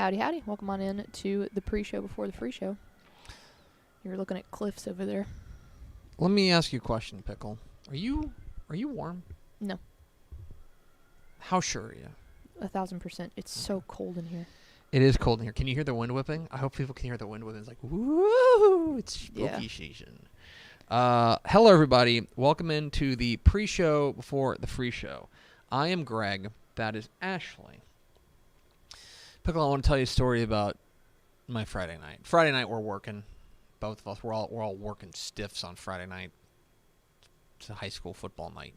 Howdy, howdy. Welcome on in to the pre-show before the free show. You're looking at cliffs over there. Let me ask you a question, Pickle. Are you warm? No. How sure are you? 1,000%. It's so cold in here. It is cold in here. Can you hear the wind whipping? I hope people can hear the wind whipping. It's like, woo! It's spooky season. Hello, everybody. Welcome into the pre-show before the free show. I am Greg. That is Ashley. Pickle, I want to tell you a story about my Friday night. Friday night, we're working. Both of us, we're all working stiffs on Friday night. It's a high school football night.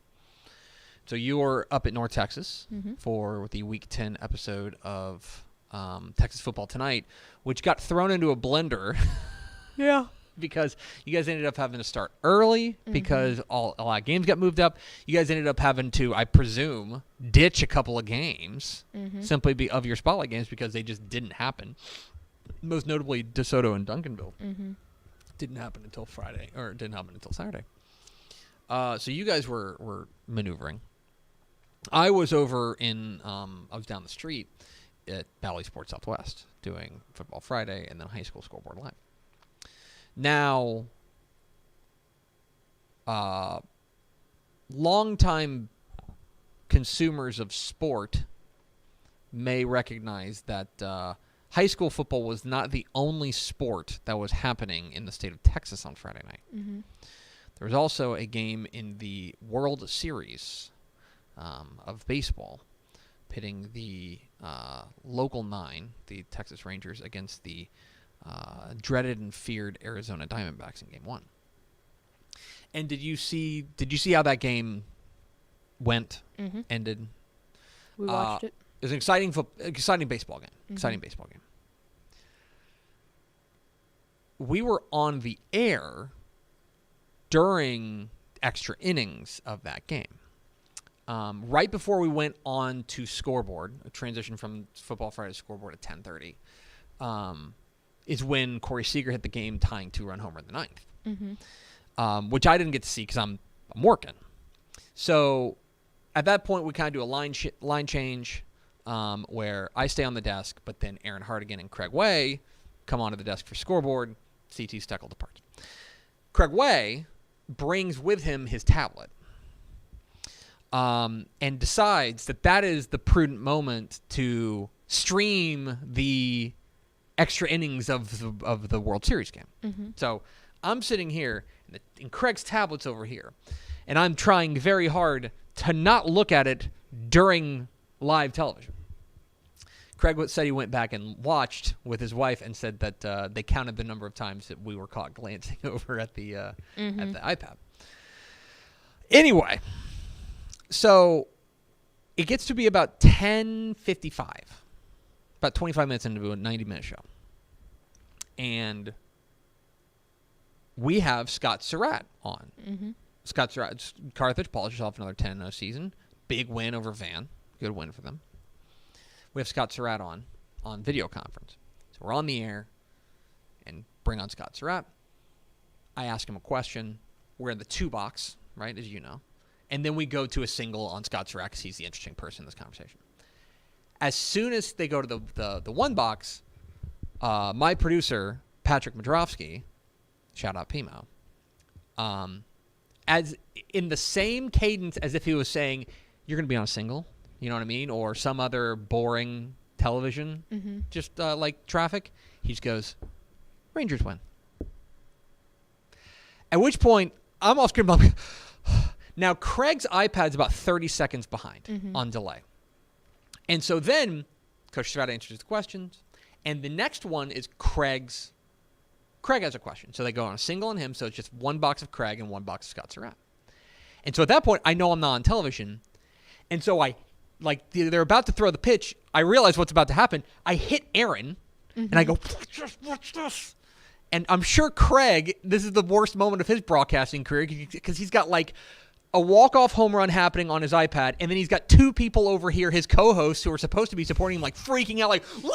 So you were up at North Texas for the Week 10 episode of Texas Football Tonight, which got thrown into a blender. Yeah. Because you guys ended up having to start early because a lot of games got moved up. You guys ended up having to, I presume, ditch a couple of games simply of your spotlight games because they just didn't happen. Most notably, DeSoto and Duncanville. Didn't happen until Friday, or didn't happen until Saturday. So you guys were maneuvering. I was over in, I was down the street at Valley Sports Southwest doing Football Friday and then High School Scoreboard Live. Now, longtime consumers of sport may recognize that high school football was not the only sport that was happening in the state of Texas on Friday night. There was also a game in the World Series of baseball pitting the local 9, the Texas Rangers, against the dreaded and feared Arizona Diamondbacks in Game 1. And did you see how that game went, ended? We watched it. It was an exciting baseball game. Exciting baseball game. We were on the air during extra innings of that game. Right before we went on to scoreboard, a transition from Football Friday to scoreboard at 10:30, is when Corey Seager hit the game-tying 2-run homer in the 9th, which I didn't get to see because I'm working. So at that point, we kind of do a line change where I stay on the desk, but then Aaron Hardigan and Craig Way come onto the desk for scoreboard. CT Steckel departs. Craig Way brings with him his tablet and decides that is the prudent moment to stream the extra innings of the World Series game. So I'm sitting here, and Craig's tablet's over here, and I'm trying very hard to not look at it during live television. Craig said he went back and watched with his wife and said that they counted the number of times that we were caught glancing over at the iPad. Anyway, so it gets to be about 10:55. About 25 minutes into a 90-minute show. And we have Scott Surratt on. Scott Surratt, Carthage polishes off another 10-0 season. Big win over Van. Good win for them. We have Scott Surratt on video conference. So we're on the air and bring on Scott Surratt. I ask him a question. We're in the 2 box, right, as you know. And then we go to a single on Scott Surratt because he's the interesting person in this conversation. As soon as they go to the 1 box, my producer, Patrick Madrowski, shout out Pimo, as in the same cadence as if he was saying, you're going to be on a single, you know what I mean? Or some other boring television, just like traffic, he just goes, Rangers win. At which point, I'm off screen. Now, Craig's iPad's about 30 seconds behind on delay. And so then Coach Surratt answers the questions, and the next one is Craig has a question. So they go on a single on him, so it's just 1 box of Craig and 1 box of Scott Surratt. And so at that point, I know I'm not on television, and so they're about to throw the pitch. I realize what's about to happen. I hit Aaron, and I go, what's this? And I'm sure Craig, this is the worst moment of his broadcasting career because he's got a walk-off home run happening on his iPad, and then he's got 2 people over here, his co-hosts, who are supposed to be supporting him, freaking out, wah!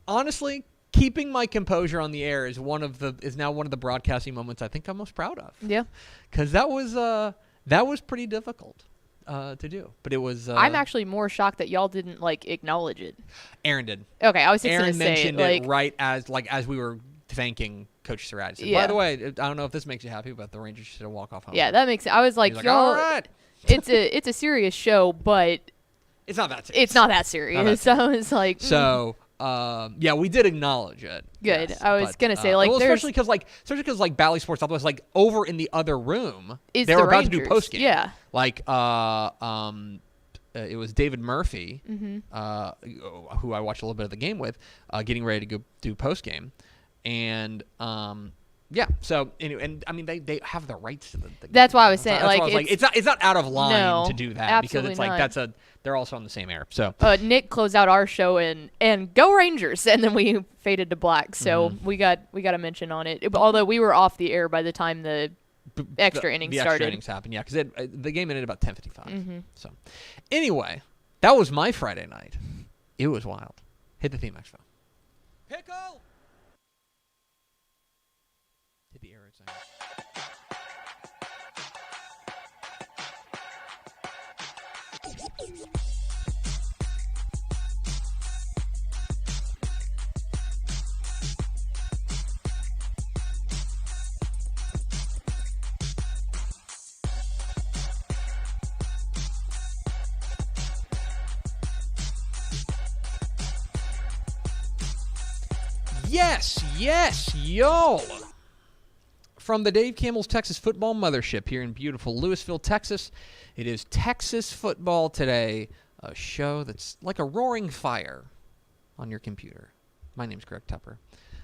Honestly, keeping my composure on the air is now one of the broadcasting moments I think I'm most proud of. Yeah. Because that was That was pretty difficult to do, but it was. I'm actually more shocked that y'all didn't acknowledge it. Aaron did. Okay, I was just Aaron gonna say mentioned it right as we were thanking Coach Surratt. Said, by the way, I don't know if this makes you happy, but the Rangers should have walk off home. Yeah, that makes sense. I was like, y'all, all right. it's a serious show, but it's not that serious. It's not that serious. So I was like, so. Yeah, we did acknowledge it. Good. Yes, I was gonna say especially because Bally Sports Southwest, over in the other room, they were about to do post game. Yeah. It was David Murphy, mm-hmm. Who I watched a little bit of the game with, getting ready to go do post game, and yeah. So anyway, and I mean they have the rights to the That's why I was saying it's not out of line to do that because it's not. They're also on the same air. So Nick closed out our show and go Rangers, and then we faded to black. So we got a mention on it. Although we were off the air by the time the extra innings started. Extra innings happened, yeah, because the game ended about 10:55. Mm-hmm. So anyway, that was my Friday night. It was wild. Hit the theme, Expo. Pickle. Hit the air outside. Yes, y'all. From the Dave Campbell's Texas Football Mothership here in beautiful Lewisville, Texas, it is Texas Football Today, a show that's like a roaring fire on your computer. My name's Greg Tupper.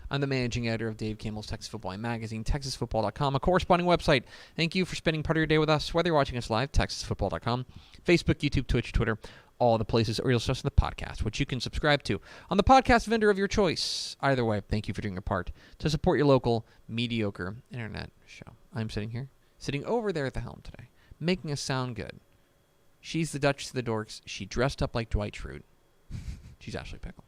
I'm the managing editor of Dave Campbell's Texas Football magazine, TexasFootball.com, a corresponding website. Thank you for spending part of your day with us, whether you're watching us live, TexasFootball.com, Facebook, YouTube, Twitch, Twitter, all the places, or you'll listen to the podcast, which you can subscribe to on the podcast vendor of your choice. Either way, thank you for doing your part to support your local mediocre internet show. I'm sitting over there at the helm today, making us sound good. She's the Duchess of the Dorks. She dressed up like Dwight Schrute. She's Ashley Pickle.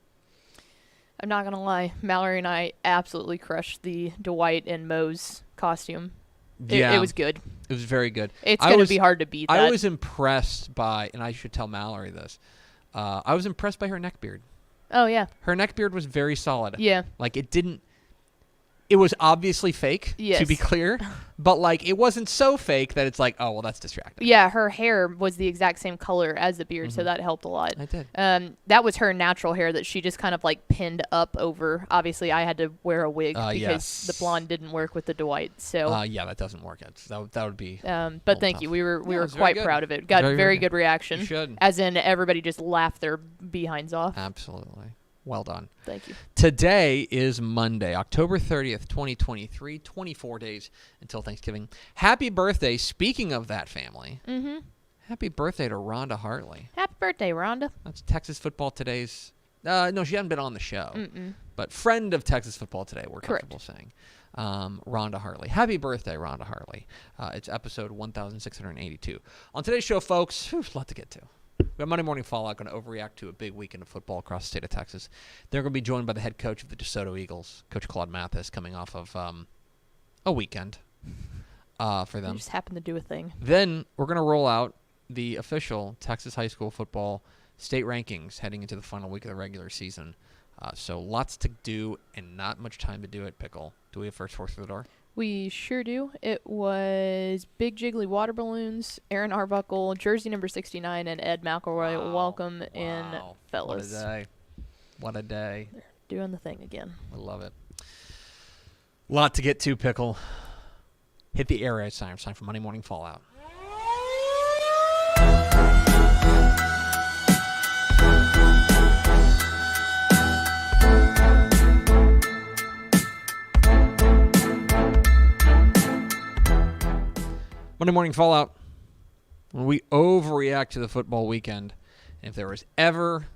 I'm not going to lie. Mallory and I absolutely crushed the Dwight and Moe's costume. Yeah. It was good. It was very good. It's going to be hard to beat that. I was impressed by, and I should tell Mallory this, I was impressed by her neckbeard. Oh, yeah. Her neckbeard was very solid. Yeah. It was obviously fake, yes. to be clear, but it wasn't so fake that it's oh, well, that's distracting. Yeah, her hair was the exact same color as the beard, so that helped a lot. I did. That was her natural hair that she just kind of pinned up over. Obviously, I had to wear a wig because the blonde didn't work with the Dwight. So yeah, that doesn't work. That would be. But thank you. We were quite proud of it. Got very good reaction. You should. As in, everybody just laughed their behinds off. Absolutely. Well done. Thank you. Today is Monday, October 30th, 2023, 24 days until Thanksgiving. Happy birthday, speaking of that family. Mm-hmm. Happy birthday to Rhonda Hartley. Happy birthday, Rhonda. That's Texas Football Today's, no, she hasn't been on the show. Mm-mm. But friend of Texas Football Today, we're Correct. comfortable saying. Rhonda Hartley. Happy birthday, Rhonda Hartley. It's episode 1682. On today's show, folks, a lot to get to. We have Monday Morning Fallout, going to overreact to a big weekend of football across the state of Texas. They're going to be joined by the head coach of the DeSoto Eagles, Coach Claude Mathis, coming off of a weekend for them. We just happened to do a thing. Then we're going to roll out the official Texas high school football state rankings heading into the final week of the regular season. So lots to do and not much time to do it, Pickle. Do we have first horse through the door? We sure do. It was Big Jiggly Water Balloons, Aaron Arbuckle, jersey number 69, and Ed McElroy. Wow. Welcome in, fellas. What a day. What a day. They're doing the thing again. I love it. Lot to get to, Pickle. Hit the air raid sign. It's time for Monday Morning Fallout. Monday Morning Fallout, when we overreact to the football weekend, if there was ever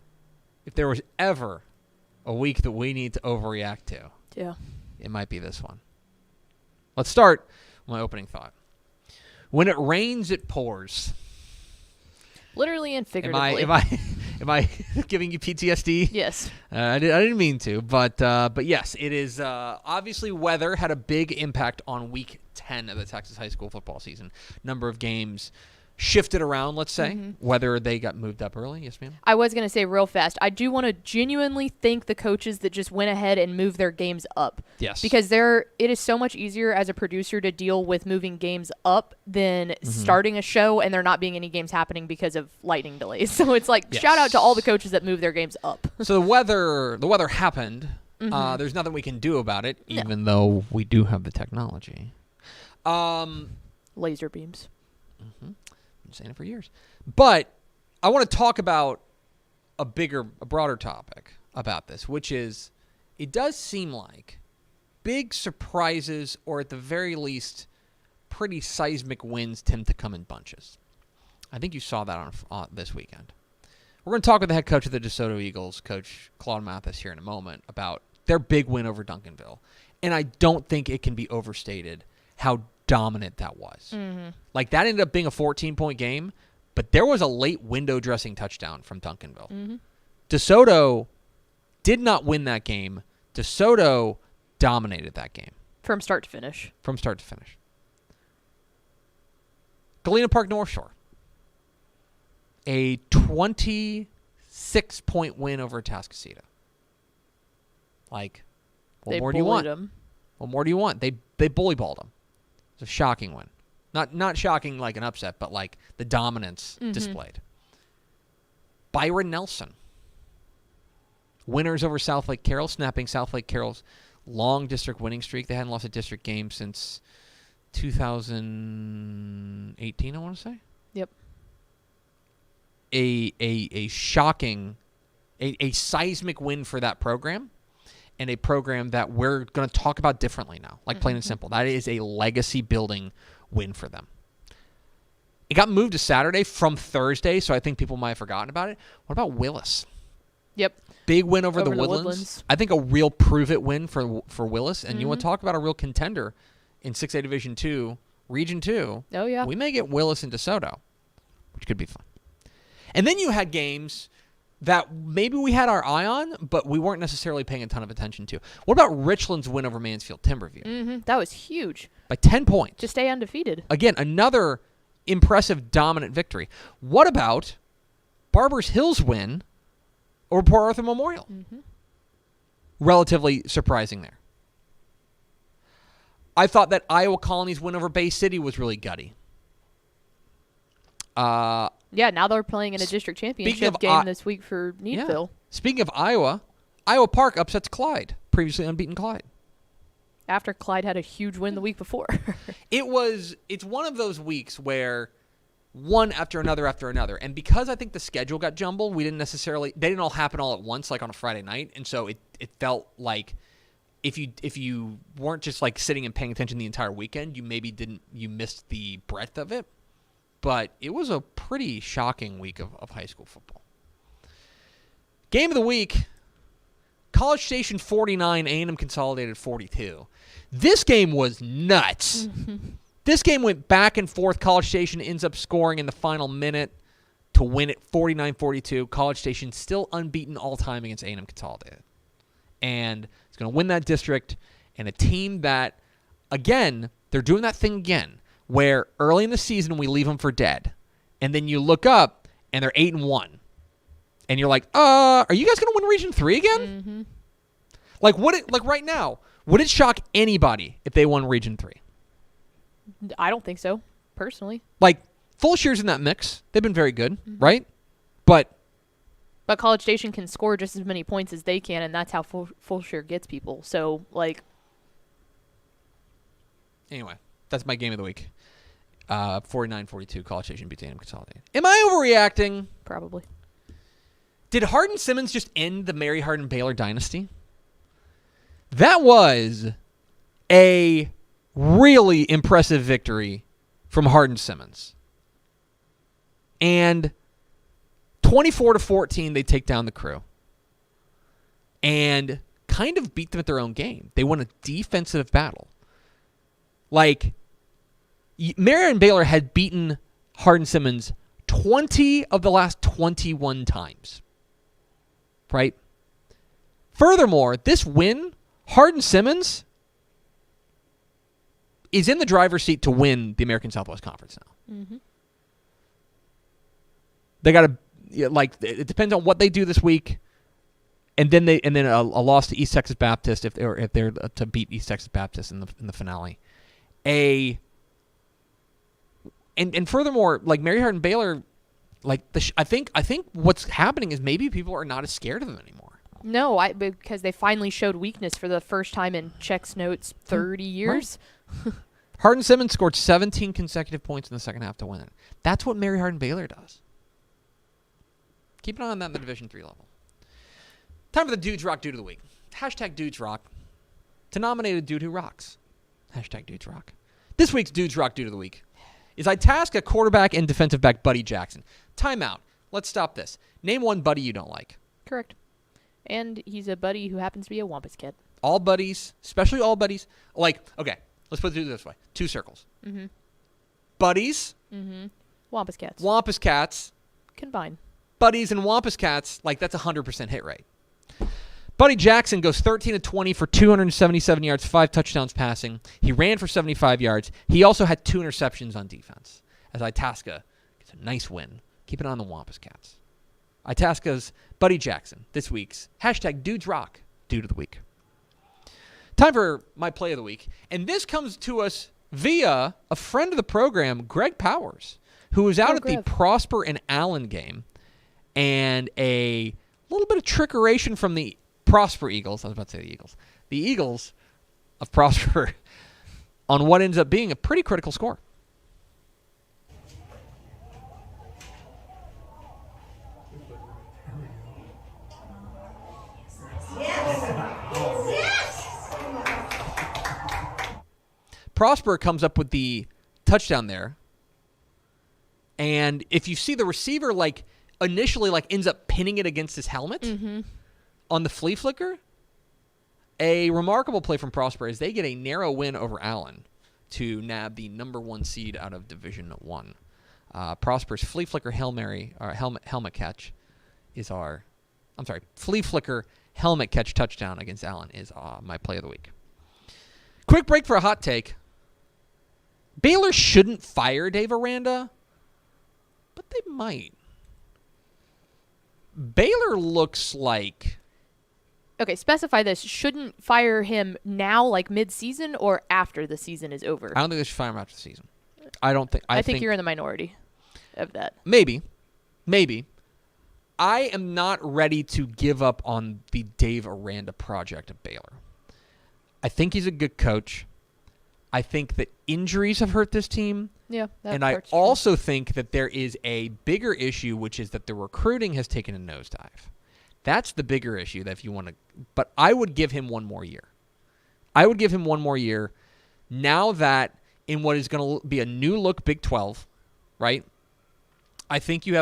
a week that we need to overreact to, it might be this one. Let's start with my opening thought. When it rains, it pours. Literally and figuratively. Am I giving you PTSD? Yes. I didn't mean to, but yes, it is. Obviously, weather had a big impact on Week 10 of the Texas high school football season. Number of games shifted around, let's say, whether they got moved up early. Yes, ma'am? I was going to say real fast, I do want to genuinely thank the coaches that just went ahead and moved their games up. Yes. Because it is so much easier as a producer to deal with moving games up than starting a show and there not being any games happening because of lightning delays. So it's like, shout out to all the coaches that moved their games up. So the weather happened. There's nothing we can do about it, even though we do have the technology. Laser beams. Been saying it for years. But I want to talk about a broader topic about this, which is it does seem like big surprises, or at the very least, pretty seismic wins tend to come in bunches. I think you saw that on this weekend. We're going to talk with the head coach of the DeSoto Eagles, Coach Claude Mathis, here in a moment about their big win over Duncanville. And I don't think it can be overstated how dominant that was. Like, that ended up being a 14-point game, but there was a late window dressing touchdown from Duncanville. DeSoto did not win that game. DeSoto dominated that game. From start to finish. Galena Park North Shore. A 26-point win over Atascocita. Like, what more do you want? What more do you want? They bully balled them. It's a shocking win. Not shocking like an upset, but like the dominance displayed. Byron Nelson. Winners over South Lake Carroll, snapping South Lake Carroll's long district winning streak. They hadn't lost a district game since 2018, I want to say. Yep. A shocking, a seismic win for that program, and a program that we're going to talk about differently now, like plain and simple. That is a legacy-building win for them. It got moved to Saturday from Thursday, so I think people might have forgotten about it. What about Willis? Yep. Big win over the Woodlands. I think a real prove-it win for Willis, and you want to talk about a real contender in 6A Division II, Region 2. Oh, yeah. We may get Willis and DeSoto, which could be fun. And then you had games that maybe we had our eye on, but we weren't necessarily paying a ton of attention to. What about Richland's win over Mansfield Timberview? That was huge. By 10 points. To stay undefeated. Again, another impressive, dominant victory. What about Barbers Hill's win over Port Arthur Memorial? Relatively surprising there. I thought that Iowa Colony's win over Bay City was really gutty. Yeah, now they're playing in a district championship game this week for Needville. Yeah. Speaking of Iowa Park upsets Clyde, previously unbeaten Clyde. After Clyde had a huge win the week before. It's one of those weeks where one after another. And because I think the schedule got jumbled, they didn't all happen all at once, like on a Friday night. And so it felt like if you weren't just like sitting and paying attention the entire weekend, you missed the breadth of it. But it was a pretty shocking week of high school football. Game of the week, College Station 49, A&M Consolidated 42. This game was nuts. This game went back and forth. College Station ends up scoring in the final minute to win it 49-42. College Station still unbeaten all time against A&M Consolidated. And it's going to win that district. And a team that, again, they're doing that thing again, where early in the season we leave them for dead. And then you look up and they're 8-1. And you're like, are you guys going to win Region 3 again? Like right now, would it shock anybody if they won Region 3? I don't think so, personally. Like, Fulshere's in that mix. They've been very good, right? But College Station can score just as many points as they can, and that's how Fulshire gets people. So, like... Anyway, that's my game of the week. 49-42, College Station beats A&M Consolidated. Am I overreacting? Probably. Did Hardin Simmons just end the Mary Hardin Baylor dynasty? That was a really impressive victory from Hardin Simmons. And 24-14, they take down the Crew. And kind of beat them at their own game. They won a defensive battle. Like, Marion Baylor had beaten Hardin Simmons 20 of the last 21 times. Right? Furthermore, this win, Hardin Simmons, is in the driver's seat to win the American Southwest Conference now. Mm-hmm. They got to it depends on what they do this week, and then a loss to East Texas Baptist if they're to beat East Texas Baptist in the finale. And furthermore, like Mary Hardin Baylor, I think what's happening is maybe people are not as scared of them anymore. No, because they finally showed weakness for the first time in Check's Notes 30 years. Right. Hardin Simmons scored 17 consecutive points in the second half to win it. That's what Mary Hardin Baylor does. Keep an eye on that in the Division III level. Time for the Dudes Rock Dude of the Week. Hashtag Dudes Rock. To nominate a dude who rocks. Hashtag Dudes Rock. This week's Dudes Rock Dude of the Week is Itasca quarterback and defensive back Buddy Jackson. Timeout. Let's stop this. Name one buddy you don't like. Correct. And he's a buddy who happens to be a Wampus kid. All buddies, especially all buddies. Okay, let's put it this way. 2 circles. Mm-hmm. Buddies. Mm-hmm. Wampus cats. Wampus cats. Combine. Buddies and Wampus cats, that's 100% hit rate. Buddy Jackson goes 13 of 20 for 277 yards, 5 touchdowns passing. He ran for 75 yards. He also had 2 interceptions on defense. As Itasca gets a nice win. Keep it on the Wampus cats. Itasca's Buddy Jackson, this week's hashtag Dudes Rock, Dude of the Week. Time for my play of the week. And this comes to us via a friend of the program, Greg Powers, who was out at the Prosper and Allen game. And a little bit of trickeration from the Prosper Eagles. I was about to say the Eagles. The Eagles of Prosper on what ends up being a pretty critical score. Prosper comes up with the touchdown there. And if you see the receiver, initially, ends up pinning it against his helmet on the flea flicker, a remarkable play from Prosper as they get a narrow win over Allen to nab the number 1 seed out of Division I. Prosper's flea flicker helmet catch is flea flicker helmet catch touchdown against Allen is my play of the week. Quick break for a hot take. Baylor shouldn't fire Dave Aranda, but they might. Baylor looks like... Okay, specify this. Shouldn't fire him now, mid-season, or after the season is over? I don't think they should fire him after the season. I think you're in the minority of that. Maybe. I am not ready to give up on the Dave Aranda project at Baylor. I think he's a good coach. I think that injuries have hurt this team. Yeah, and I also think that there is a bigger issue, which is that the recruiting has taken a nosedive. That's the bigger issue that if you want to... But I would give him one more year. Now that in what is going to be a new look Big 12, right? I think you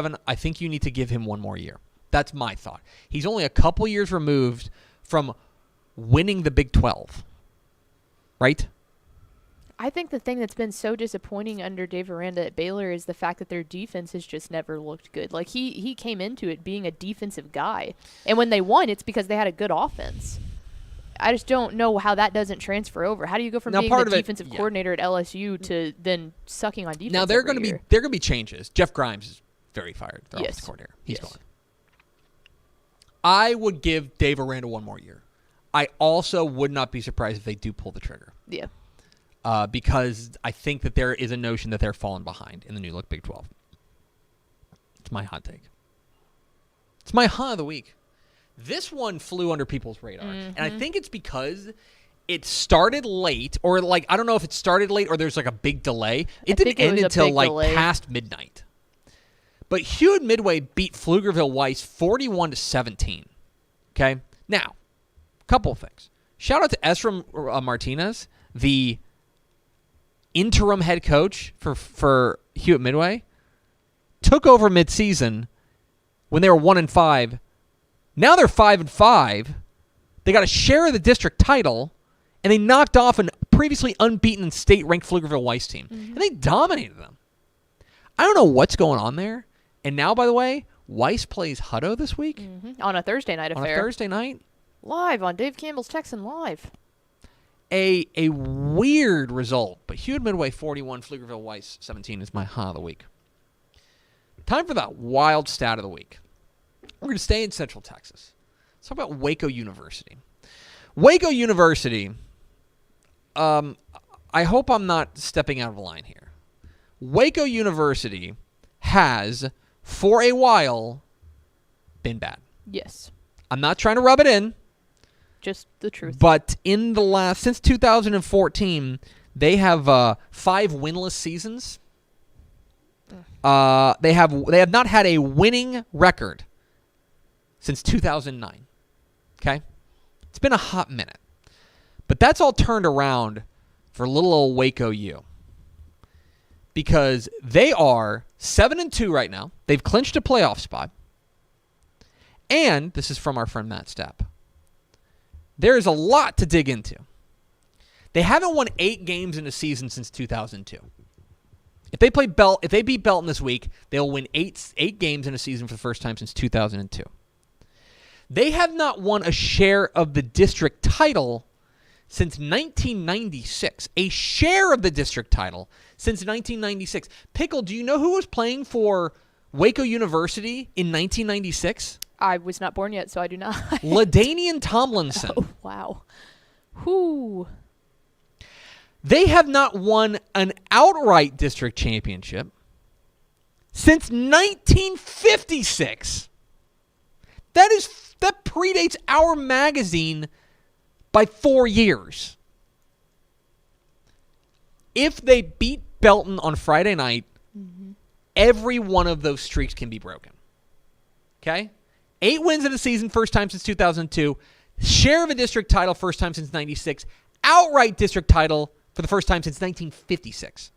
need to give him one more year. That's my thought. He's only a couple years removed from winning the Big 12, right? I think the thing that's been so disappointing under Dave Aranda at Baylor is the fact that their defense has just never looked good. He came into it being a defensive guy. And when they won, it's because they had a good offense. I just don't know how that doesn't transfer over. How do you go from being the defensive coordinator at LSU to then sucking on defense? Now there are going to be changes. Jeff Grimes is very fired. Their offensive coordinator. He's gone. I would give Dave Aranda one more year. I also would not be surprised if they do pull the trigger. Yeah. Because I think that there is a notion that they're falling behind in the new look Big 12. It's my hot take. It's my hot of the week. This one flew under people's radar. And I think it's because it started late, or I don't know if it started late or there's a big delay. It didn't end until past midnight. But Hewitt Midway beat Pflugerville Weiss 41-17. Okay? Now, a couple of things. Shout out to Esram Martinez, the interim head coach for Hewitt Midway. Took over midseason when they were 1-5. Now they're 5-5. They got a share of the district title, and they knocked off a previously unbeaten state-ranked Pflugerville Weiss team. And they dominated them. I don't know what's going on there. And now, by the way, Weiss plays Hutto this week. On a Thursday night affair. On a Thursday night. Live on Dave Campbell's Texan Live. a weird result, but Hewitt Midway 41, Pflugerville Weiss 17 is my high of the week. Time for that wild stat of the week. We're going to stay in Central Texas. Let's talk about Waco University. Waco University, I hope I'm not stepping out of line here. Waco University has, for a while, been bad. Yes. I'm not trying to rub it in. Just the truth. But in the since 2014, they have 5 winless seasons. They have not had a winning record since 2009. Okay? It's been a hot minute. But that's all turned around for little old Waco U. Because they are 7-2 right now. They've clinched a playoff spot. And this is from our friend Matt Stepp. There is a lot to dig into. They haven't won 8 games in a season since 2002. If they beat Belton this week, they'll win 8 games in a season for the first time since 2002. They have not won a share of the district title since 1996. A share of the district title since 1996. Pickle, do you know who was playing for Waco University in 1996? I was not born yet, so I do not. LaDainian Tomlinson. Oh, wow. Whoo. They have not won an outright district championship since 1956. That predates our magazine by 4 years. If they beat Belton on Friday night, every one of those streaks can be broken. Okay? 8 wins in a season, first time since 2002. Share of a district title, first time since 96. Outright district title for the first time since 1956.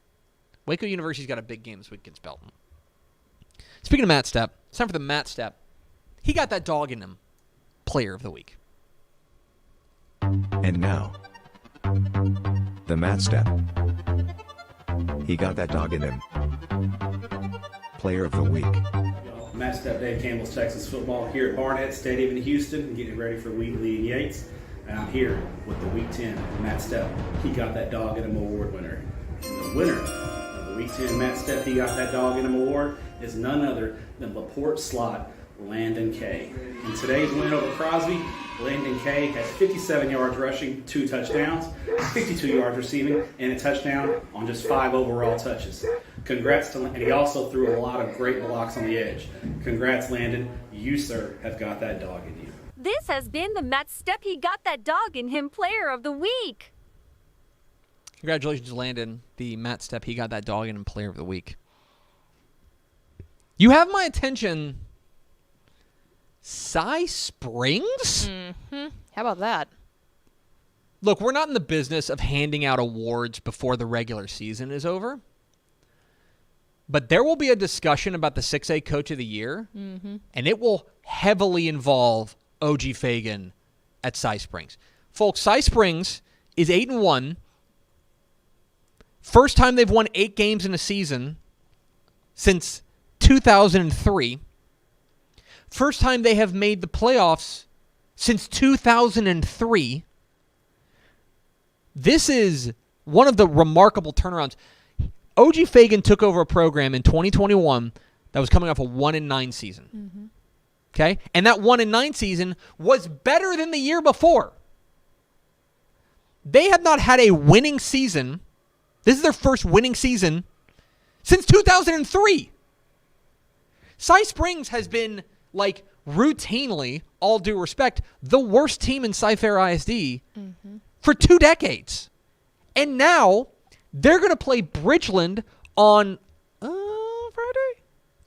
Waco University's got a big game this week against Belton. Speaking of Matt Stepp, it's time for the Matt Stepp. He got that dog in him. Player of the week. And now, the Matt Stepp. He got that dog in him. Player of the week. Matt Stepp, Dave Campbell's Texas football here at Barnett Stadium in Houston, getting ready for Wheatley and Yates. And I'm here with the Week 10 Matt Stepp. He got that dog in him award winner. And the winner of the Week 10 Matt Stepp, he got that dog in him award is none other than LaPorte slot Landon Kay. In today's win over Crosby, Landon Kay had 57 yards rushing, 2 touchdowns, 52 yards receiving, and a touchdown on just 5 overall touches. Congrats to Landon. And he also threw a lot of great blocks on the edge. Congrats, Landon. You, sir, have got that dog in you. This has been the Matt Stepp He Got That Dog in Him Player of the Week. Congratulations, Landon, the Matt Stepp. He got that dog in him Player of the Week. You have my attention. Cy Springs? Mm-hmm. How about that? Look, we're not in the business of handing out awards before the regular season is over. But there will be a discussion about the 6A Coach of the Year, and it will heavily involve O.G. Fagan at Cy Springs. Folks, Cy Springs is 8-1. First time they've won 8 games in a season since 2003. First time they have made the playoffs since 2003. This is one of the remarkable turnarounds. O.G. Fagan took over a program in 2021 that was coming off a 1-9 season. Okay? And that 1-9 season was better than the year before. They have not had a winning season. This is their first winning season since 2003. Cy Springs has been, like, routinely, all due respect, the worst team in Cy-Fair ISD for 2 decades. And now they're going to play Bridgeland on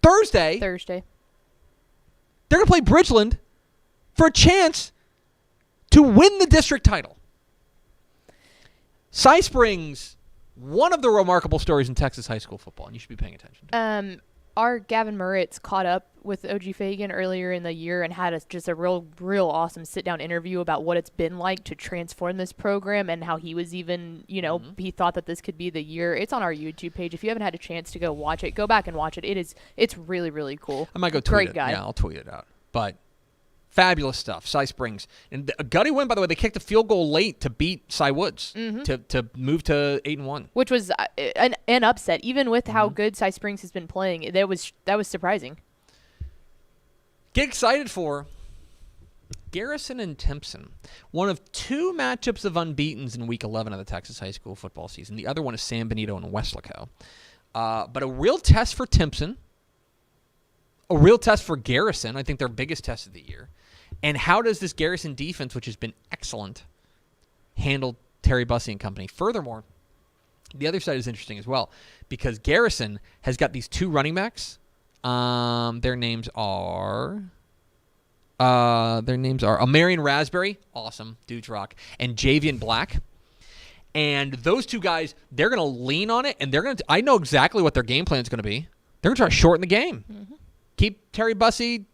Thursday. They're going to play Bridgeland for a chance to win the district title. Cy Springs, one of the remarkable stories in Texas high school football, and you should be paying attention to. Our Gavin Moritz caught up with O.G. Fagan earlier in the year and had just a real awesome sit-down interview about what it's been like to transform this program and how he was even, he thought that this could be the year. It's on our YouTube page. If you haven't had a chance to go watch it, go back and watch it. It's really, really cool. I might go tweet Great it. guy. Yeah, I'll tweet it out. But Fabulous stuff. Cy Springs. And a gutty win, by the way. They kicked a field goal late to beat Cy Woods to move to 8-1. Which was an upset. Even with how good Cy Springs has been playing, that was surprising. Get excited for Garrison and Timpson. One of 2 matchups of unbeatens in Week 11 of the Texas high school football season. The other one is San Benito and Weslaco. But a real test for Timpson. A real test for Garrison. I think their biggest test of the year. And how does this Garrison defense, which has been excellent, handle Terry Bussey and company? Furthermore, the other side is interesting as well because Garrison has got these 2 running backs. Their names are Marion Raspberry, awesome, dudes rock, and Javian Black. And those 2 guys, they're going to lean on it, and I know exactly what their game plan is going to be. They're going to try to shorten the game. Mm-hmm. Keep Terry Bussey,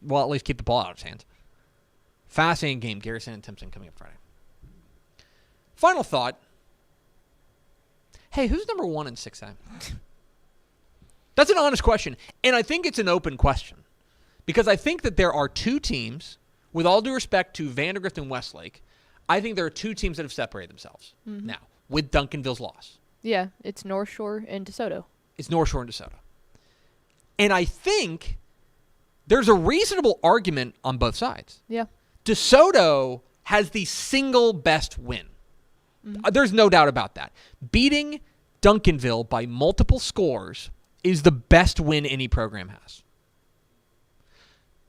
well, at least keep the ball out of his hands. Fascinating game, Garrison and Timpson coming up Friday. Final thought. Hey, who's number 1 in 6A? That's an honest question, and I think it's an open question because I think that there are 2 teams, with all due respect to Vandergrift and Westlake, I think there are 2 teams that have separated themselves now with Duncanville's loss. Yeah, it's North Shore and DeSoto. It's North Shore and DeSoto. And I think there's a reasonable argument on both sides. Yeah. DeSoto has the single best win. There's no doubt about that. Beating Duncanville by multiple scores is the best win any program has.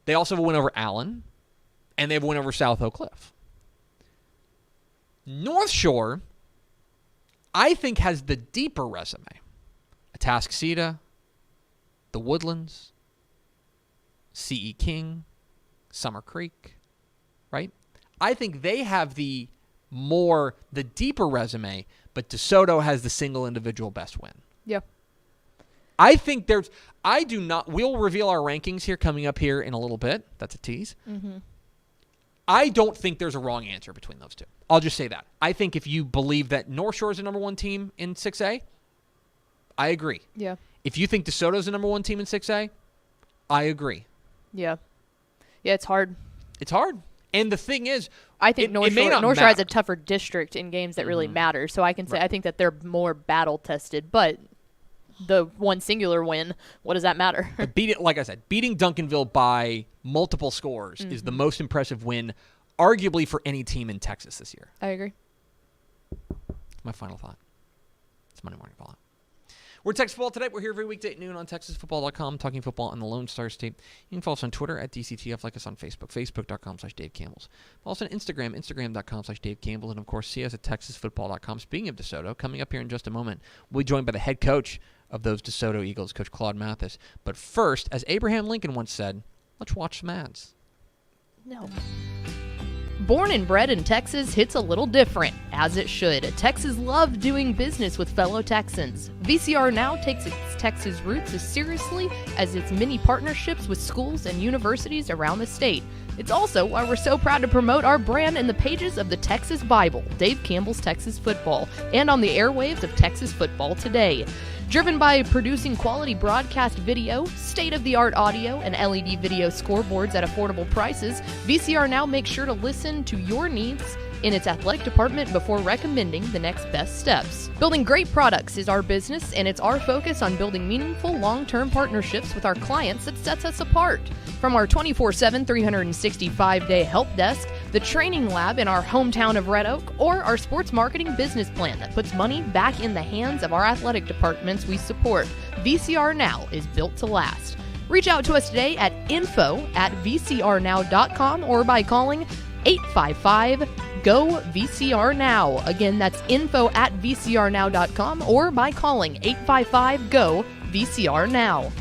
They also have a win over Allen, and they have a win over South Oak Cliff. North Shore, I think, has the deeper resume. Atascocita, the Woodlands, C.E. King, Summer Creek, right? I think they have the deeper resume, but DeSoto has the single individual best win. Yeah. I think we'll reveal our rankings here coming up here in a little bit. That's a tease. Mm-hmm. I don't think there's a wrong answer between those 2. I'll just say that. I think if you believe that North Shore is the number 1 team in 6A, I agree. Yeah. If you think DeSoto is the number 1 team in 6A, I agree. Yeah. Yeah, it's hard. It's hard. And the thing is, I think North Shore has a tougher district in games that really Mm-hmm. matter. So I can say I think that they're more battle tested, but the one singular win, what does that matter? Like I said, beating Duncanville by multiple scores is the most impressive win, arguably for any team in Texas this year. I agree. My final thought. It's Monday Morning Fallout. We're Texas Football Today. We're here every weekday at noon on TexasFootball.com, talking football in the Lone Star State. You can follow us on Twitter at DCTF, like us on Facebook, Facebook.com/Dave Campbell's. Follow us on Instagram, Instagram.com/Dave Campbell, and of course, see us at TexasFootball.com. Speaking of DeSoto, coming up here in just a moment, we'll be joined by the head coach of those DeSoto Eagles, Coach Claude Mathis. But first, as Abraham Lincoln once said, let's watch some ads. No. Born and bred in Texas hits a little different, as it should. Texas loves doing business with fellow Texans. VCR Now takes its Texas roots as seriously as its many partnerships with schools and universities around the state. It's also why we're so proud to promote our brand in the pages of the Texas Bible, Dave Campbell's Texas Football, and on the airwaves of Texas Football Today. Driven by producing quality broadcast video, state-of-the-art audio, and LED video scoreboards at affordable prices, VCR Now makes sure to listen to your needs in its athletic department before recommending the next best steps. Building great products is our business, and it's our focus on building meaningful, long-term partnerships with our clients that sets us apart. From our 24/7, 365-day help desk, the training lab in our hometown of Red Oak, or our sports marketing business plan that puts money back in the hands of our athletic departments we support, VCR Now is built to last. Reach out to us today at info@vcrnow.com or by calling 855-GO-VCR-NOW. Again, that's info@vcrnow.com or by calling 855-GO-VCR-NOW.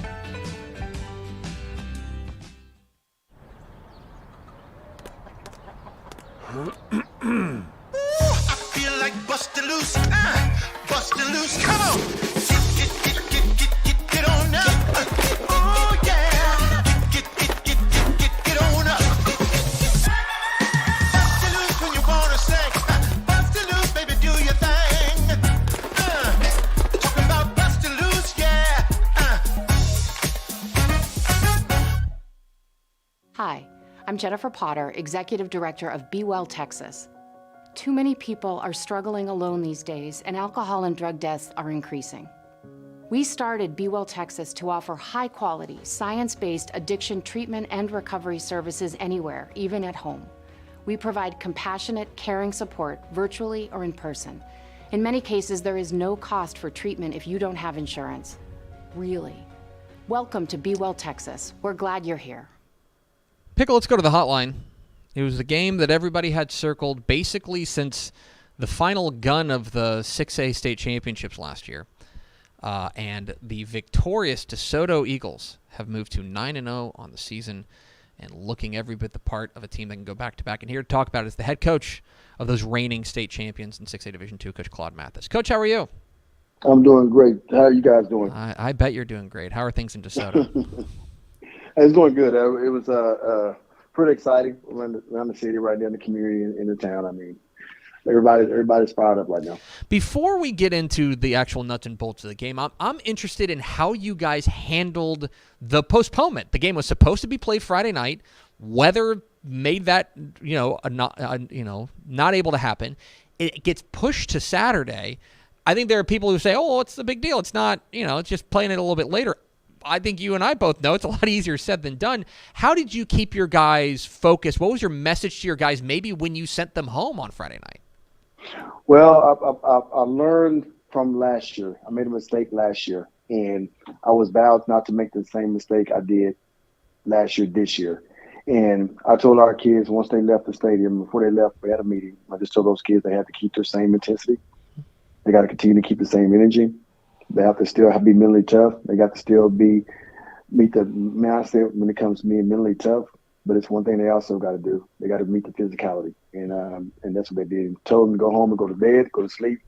I feel like bustin' loose, bustin' loose. Come on, get on up. Oh yeah, get on up. Bustin' loose when you wanna say, bustin' loose, baby, do your thing. Talking about bustin' loose, yeah. Hi, I'm Jennifer Potter, Executive Director of Be Well Texas. Too many people are struggling alone these days, and alcohol and drug deaths are increasing. We started Be Well Texas to offer high-quality, science-based addiction treatment and recovery services anywhere, even at home. We provide compassionate, caring support virtually or in person. In many cases, there is no cost for treatment if you don't have insurance. Really. Welcome to Be Well Texas. We're glad you're here. Pickle, let's go to the hotline. It was a game that everybody had circled basically since the final gun of the 6A state championships last year. And the victorious DeSoto Eagles have moved to 9-0 on the season and looking every bit the part of a team that can go back-to-back. And here to talk about it is the head coach of those reigning state champions in 6A Division II, Coach Claude Mathis. Coach, how are you? I'm doing great. How are you guys doing? I bet you're doing great. How are things in DeSoto? It's going good. It was pretty exciting around the city, right there in the community, in the town. I mean, everybody's fired up right now. Before we get into the actual nuts and bolts of the game, I'm interested in how you guys handled the postponement. The game was supposed to be played Friday night. Weather made that not able to happen. It gets pushed to Saturday. I think there are people who say, "Oh, it's the big deal. It's not. It's just playing it a little bit later." I think you and I both know it's a lot easier said than done. How did you keep your guys focused? What was your message to your guys maybe when you sent them home on Friday night? Well, I learned from last year. I made a mistake last year, and I was vowed not to make the same mistake I did last year this year. And I told our kids once they left the stadium, before they left, we had a meeting. I just told those kids they had to keep their same intensity. They got to continue to keep the same energy. They have to still be mentally tough. They got to still meet the mindset when it comes to being mentally tough. But it's one thing they also got to do. They got to meet the physicality, and that's what they did. Told them to go home and go to bed, go to sleep.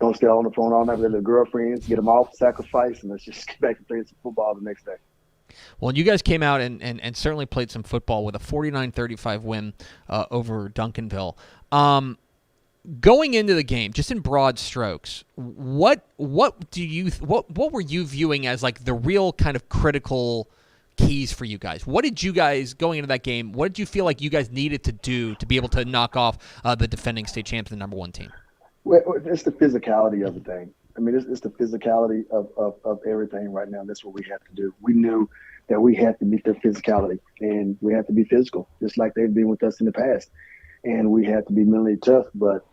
Don't stay on the phone all night with their girlfriends. Get them off, sacrifice, and let's just get back to playing some football the next day. Well, you guys came out and certainly played some football with a 49-35 win over Duncanville. Going into the game, just in broad strokes, what were you viewing as like the real kind of critical keys for you guys? What did you guys going into that game? What did you feel like you guys needed to do to be able to knock off the defending state champs, the number one team? Well, it's the physicality of the thing. I mean, it's the physicality of everything right now. That's what we have to do. We knew that we had to meet their physicality, and we had to be physical, just like they've been with us in the past. And we had to be mentally tough, but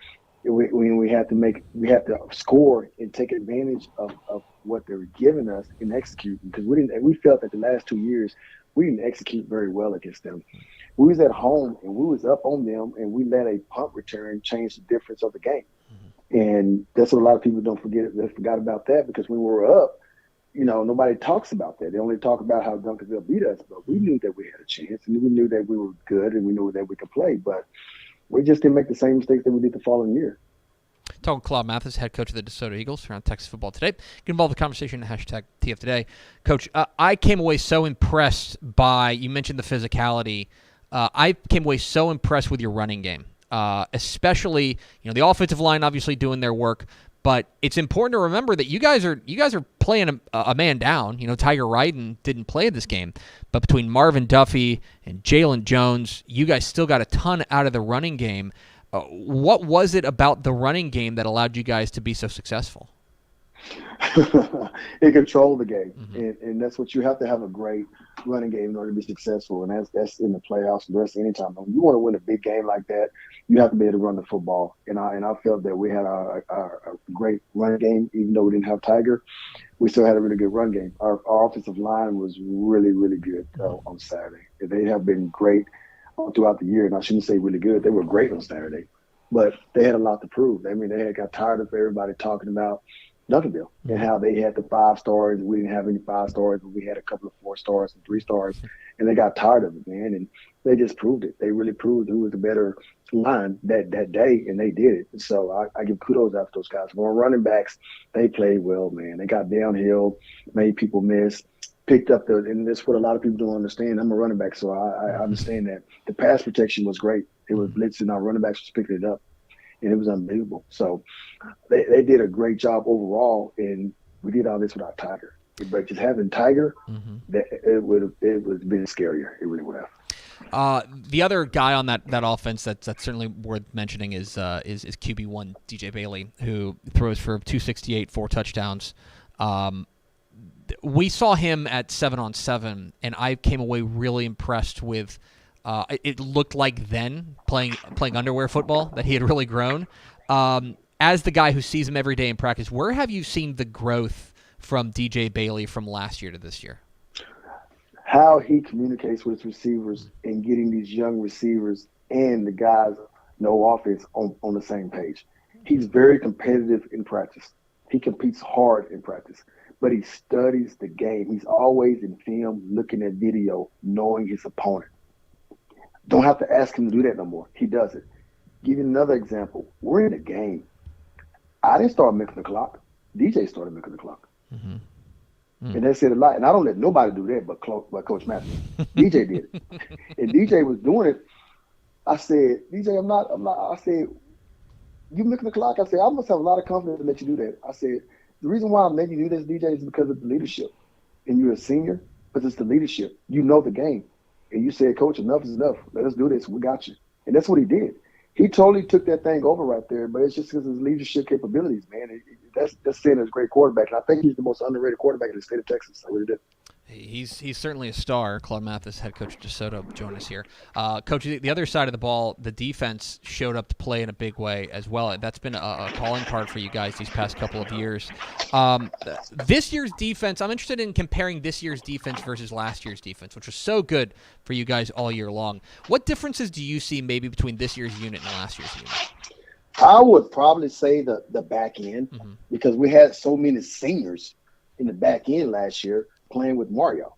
we had to score and take advantage of what they were giving us and execute, because we felt that the last 2 years we didn't execute very well against them. We was at home and we was up on them, and we let a punt return change the difference of the game. And that's what a lot of people don't forget. They forgot about that, because when we were up, nobody talks about that. They only talk about how Duncanville beat us, but we knew that we had a chance, and we knew that we were good, and we knew that we could play, but we just didn't make the same mistakes that we did the following year. Talking Claude Mathis, head coach of the DeSoto Eagles around Texas Football Today. Get involved in the conversation at #TF Today. Coach, I came away so impressed by, you mentioned the physicality. I came away so impressed with your running game, especially, the offensive line obviously doing their work, but it's important to remember that you guys are playing a man down. Tiger Ryden didn't play this game, but between Marvin Duffy and Jalen Jones, you guys still got a ton out of the running game. What was it about the running game that allowed you guys to be so successful? It controlled the game, and that's what you have to have, a great running game in order to be successful, and that's in the playoffs and that's anytime. When you want to win a big game like that, you have to be able to run the football, and I felt that we had a great running game. Even though we didn't have Tiger, we still had a really good run game. Our offensive line was really, really good on Saturday. They have been great throughout the year, and I shouldn't say really good. They were great on Saturday, but they had a lot to prove. I mean, they had got tired of everybody talking about Duncanville and how they had the 5 stars. We didn't have any 5 stars, but we had a couple of 4 stars and 3 stars, and they got tired of it, man. And they just proved it. They really proved who was the better line that day, and they did it. So I give kudos out to those guys. For our running backs, they played well, man. They got downhill, made people miss, picked up and that's what a lot of people don't understand. I'm a running back, so I understand that. The pass protection was great. It was blitzing. Our running backs was picking it up, and it was unbelievable. So they did a great job overall, and we did all this without Tiger. But just having Tiger, it would have been scarier. It really would have. The other guy on that offense that's certainly worth mentioning is QB1 DJ Bailey, who throws for 268, 4 touchdowns. We saw him at 7-on-7, and I came away really impressed with. It looked like then playing underwear football that he had really grown. As the guy who sees him every day in practice, where have you seen the growth from DJ Bailey from last year to this year? How he communicates with his receivers and getting these young receivers and the guys no offense on the same page. He's very competitive in practice. He competes hard in practice, but he studies the game. He's always in film, looking at video, knowing his opponent. Don't have to ask him to do that no more. He does it. Give you another example. We're in a game. I didn't start milking the clock. DJ started milking the clock. Mm-hmm. And that said a lot. And I don't let nobody do that but Coach Mathis. DJ did it. And DJ was doing it. I said, DJ, I'm not. I said, you milking the clock? I said, I must have a lot of confidence to let you do that. I said, the reason why I'm letting you do this, DJ, is because of the leadership. And you're a senior, but it's the leadership. You know the game. And you said, Coach, enough is enough. Let us do this. We got you. And that's what he did. He totally took that thing over right there, but it's just because of his leadership capabilities, man. That's saying he's a great quarterback. And I think he's the most underrated quarterback in the state of Texas. I really do. He's certainly a star. Claude Mathis, head coach of DeSoto, join us here. Coach, the other side of the ball, the defense showed up to play in a big way as well. That's been a calling card for you guys these past couple of years. This year's defense, I'm interested in comparing this year's defense versus last year's defense, which was so good for you guys all year long. What differences do you see maybe between this year's unit and last year's unit? I would probably say the back end, because we had so many seniors in the back end last year playing with Mario.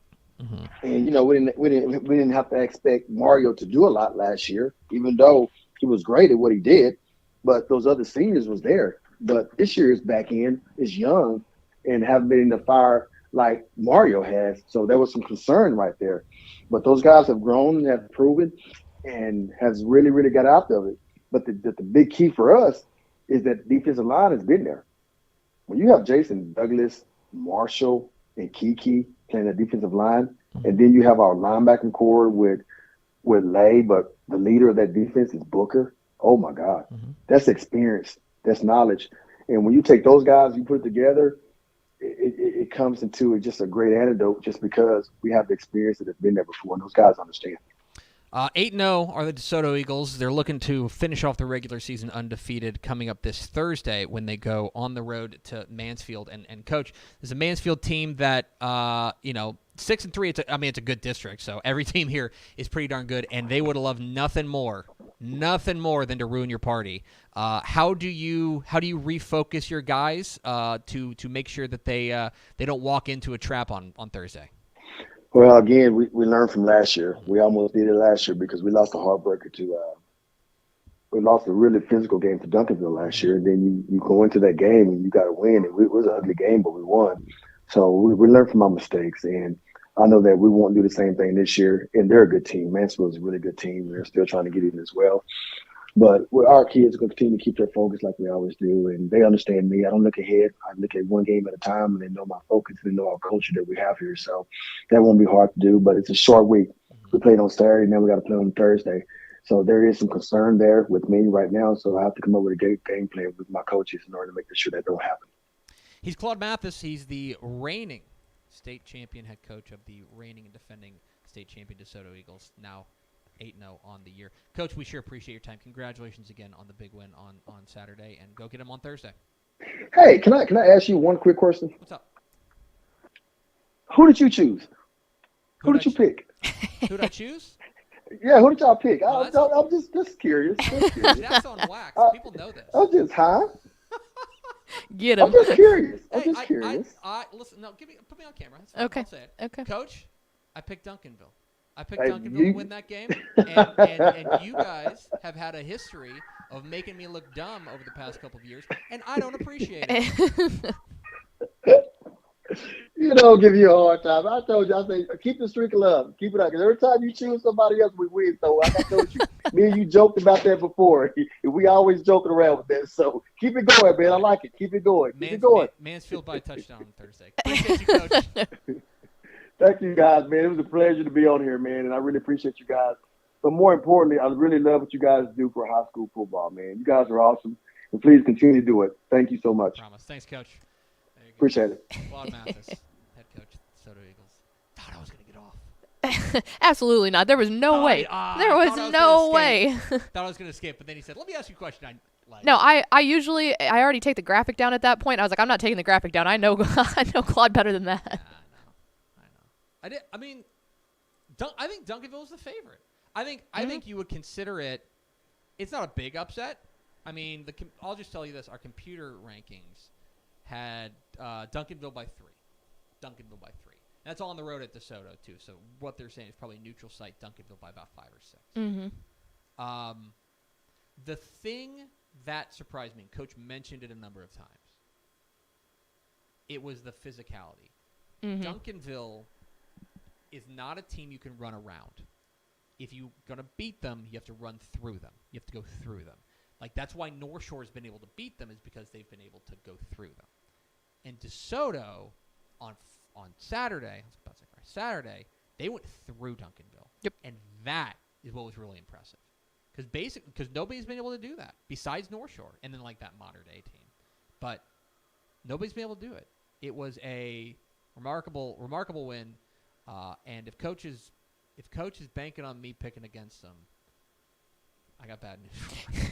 And we didn't have to expect Mario to do a lot last year, even though he was great at what he did. But those other seniors was there. But this year's back end is young and haven't been in the fire like Mario has. So there was some concern right there. But those guys have grown and have proven and has really, really got out of it. But the big key for us is that defensive line has been there. When you have Jason Douglas, Marshall, and Kiki playing the defensive line, and then you have our linebacking core with Lay, but the leader of that defense is Booker. Oh my God, that's experience, that's knowledge, and when you take those guys, you put it together, it comes into just a great antidote, just because we have the experience that has been there before, and those guys understand. 8-0 are the DeSoto Eagles. They're looking to finish off the regular season undefeated coming up this Thursday when they go on the road to Mansfield. And Coach, this is a Mansfield team that, 6-3, it's a good district, so every team here is pretty darn good, and they would have loved nothing more than to ruin your party. How do you refocus your guys to make sure that they don't walk into a trap on Thursday? Well, again, we learned from last year. We almost did it last year because we lost a heartbreaker we lost a really physical game to Duncanville last year. And then you go into that game and you got to win. And it was an ugly game, but we won. So we learned from our mistakes. And I know that we won't do the same thing this year. And they're a good team. Mansfield's a really good team. They're still trying to get in as well. But our kids are going to continue to keep their focus like we always do. And they understand me. I don't look ahead. I look at one game at a time, and they know my focus, and they know our culture that we have here. So that won't be hard to do, but it's a short week. We played on Saturday, and then we got to play on Thursday. So there is some concern there with me right now. So I have to come up with a game plan with my coaches in order to make sure that don't happen. He's Claude Mathis. He's the reigning state champion head coach of the reigning and defending state champion DeSoto Eagles, now 8-0 on the year. Coach, we sure appreciate your time. Congratulations again on the big win on Saturday, and go get them on Thursday. Hey, can I ask you one quick question? What's up? Who did you choose? Who did you pick? Who did I choose? Yeah, who did y'all pick? Oh, I'm just curious. That's on wax. People know this. I'm just Get him. I'm just curious. Hey, curious. Listen, no, put me on camera. That's Okay. I'll say it. Okay. Coach, I picked Duncanville. I picked Hey, Duncanville to win that game, and you guys have had a history of making me look dumb over the past couple of years, and I don't appreciate it. You don't give you a hard time. I told you, I say, keep the streak alive. Keep it up. Because every time you choose somebody else, we win. So I told you, me and you joked about that before. We always joking around with that. So keep it going, man. I like it. Keep it going. Keep it going. Mansfield by a touchdown on Thursday. Appreciate you, Coach. Thank you, guys, man. It was a pleasure to be on here, man. And I really appreciate you guys But more importantly, I really love what you guys do for high school football, man. You guys are awesome. And please continue to do it. Thank you so much. Promise. Thanks, Coach. There you go. Appreciate it. Claude Mathis, head coach of the DeSoto Eagles. Thought I was going to get off. Absolutely not. There was no way. There was no way. Thought I was going to skip, but then he said, "Let me ask you a question." I like. No, I already take the graphic down at that point. I was like, I'm not taking the graphic down. I know I know Claude better than that. I know. I mean, I think Duncanville is the favorite. I think you would consider it. It's not a big upset. I mean, I'll just tell you this: our computer rankings had Duncanville by 3. Duncanville by 3. That's all on the road at DeSoto too. So what they're saying is probably neutral site Duncanville by about 5 or 6. Mm-hmm. The thing that surprised me, and Coach mentioned it a number of times, it was the physicality. Mm-hmm. Duncanville is not a team you can run around. If you're going to beat them, you have to run through them. You have to go through them. Like, that's why North Shore has been able to beat them, is because they've been able to go through them. And DeSoto, on Saturday, Saturday, they went through Duncanville. Yep. And that is what was really impressive. Because nobody's been able to do that besides North Shore and then, like, that modern day team. But nobody's been able to do it. It was a remarkable win. And if coach is banking on me picking against them, I got bad news for him.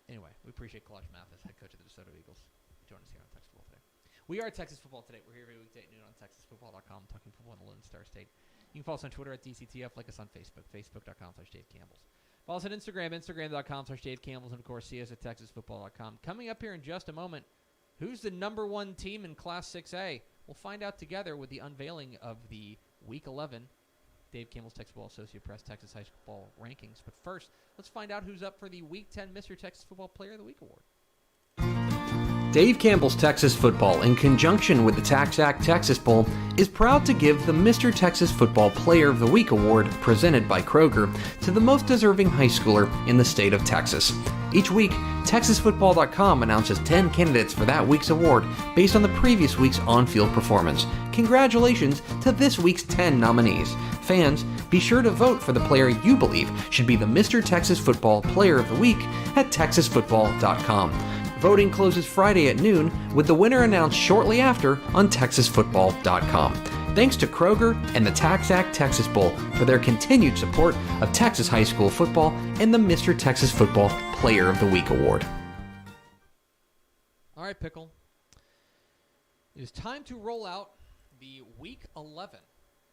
Anyway, we appreciate Coach Mathis, head coach of the DeSoto Eagles. Join us here on Texas Football Today. We are Texas Football Today. We're here every weekday at noon on TexasFootball.com, talking football in the Lone Star State. You can follow us on Twitter at DCTF, like us on Facebook, Facebook.com/Dave Campbell's. Follow us on Instagram, Instagram.com/Dave Campbell's, and of course, see us at TexasFootball.com. Coming up here in just a moment, who's the number 1 team in Class 6A? We'll find out together with the unveiling of the Week 11 Dave Campbell's Texas Football Associate Press Texas High School Football rankings. But first, let's find out who's up for the Week 10 Mr. Texas Football Player of the Week award. Dave Campbell's Texas Football, in conjunction with the TaxAct Texas Bowl, is proud to give the Mr. Texas Football Player of the Week award, presented by Kroger, to the most deserving high schooler in the state of Texas. Each week, TexasFootball.com announces 10 candidates for that week's award based on the previous week's on-field performance. Congratulations to this week's 10 nominees. Fans, be sure to vote for the player you believe should be the Mr. Texas Football Player of the Week at TexasFootball.com. Voting closes Friday at noon, with the winner announced shortly after on TexasFootball.com. Thanks to Kroger and the TaxAct Texas Bowl for their continued support of Texas high school football and the Mr. Texas Football Player of the Week award. All right, Pickle. It is time to roll out the Week 11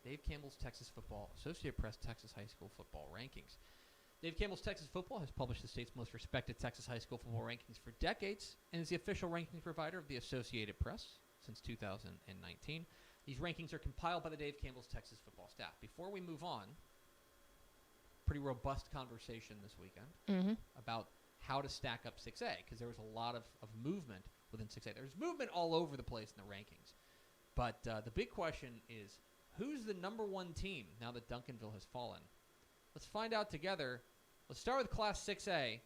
Dave Campbell's Texas Football Associate Press Texas High School Football Rankings. Dave Campbell's Texas Football has published the state's most respected Texas high school football rankings for decades and is the official rankings provider of the Associated Press since 2019. These rankings are compiled by the Dave Campbell's Texas Football staff. Before we move on, pretty robust conversation this weekend about how to stack up 6A, because there was a lot of movement within 6A. There's movement all over the place in the rankings. But the big question is, who's the number 1 team now that Duncanville has fallen? Let's find out together. Let's start with Class 6A.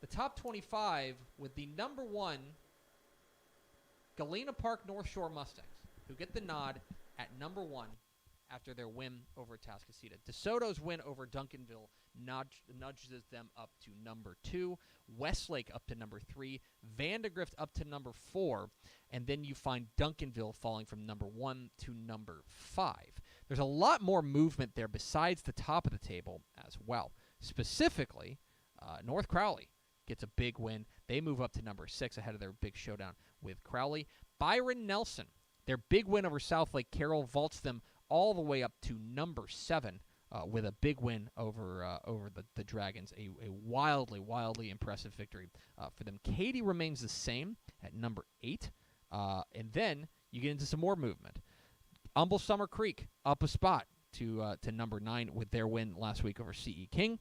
The top 25 with the number 1 Galena Park North Shore Mustangs, who get the nod at number 1 after their win over Atascocita. DeSoto's win over Duncanville nudges them up to number 2. Westlake up to number 3. Vandegrift up to number 4. And then you find Duncanville falling from number 1 to number 5. There's a lot more movement there besides the top of the table as well. Specifically, North Crowley gets a big win. They move up to number 6 ahead of their big showdown with Crowley. Byron Nelson, their big win over Southlake Carroll, vaults them all the way up to number 7 with a big win over the Dragons. A wildly impressive victory for them. Katy remains the same at number 8. And then you get into some more movement. Humble Summer Creek up a spot to number 9 with their win last week over C.E. King.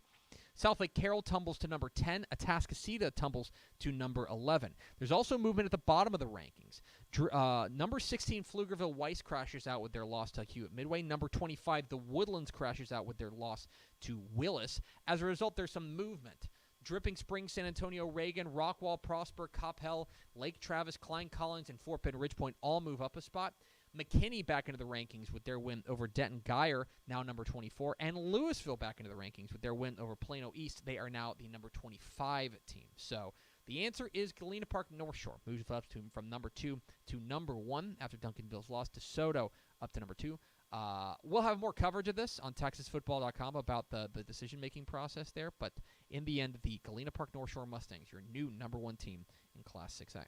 Southlake Carroll tumbles to number 10. Atascocita tumbles to number 11. There's also movement at the bottom of the rankings. Number 16, Pflugerville Weiss crashes out with their loss to Hewitt Midway. Number 25, the Woodlands crashes out with their loss to Willis. As a result, there's some movement. Dripping Springs, San Antonio, Reagan, Rockwall, Prosper, Coppell, Lake Travis, Klein Collins, and Fort Bend Ridgepoint all move up a spot. McKinney back into the rankings with their win over Denton Guyer, now number 24, and Louisville back into the rankings with their win over Plano East. They are now the number 25 team. So the answer is Galena Park North Shore moves up from number 2 to number 1 after Duncanville's loss. DeSoto up to number 2. We'll have more coverage of this on TexasFootball.com about the decision-making process there, but in the end, the Galena Park North Shore Mustangs, your new number 1 team in Class 6A.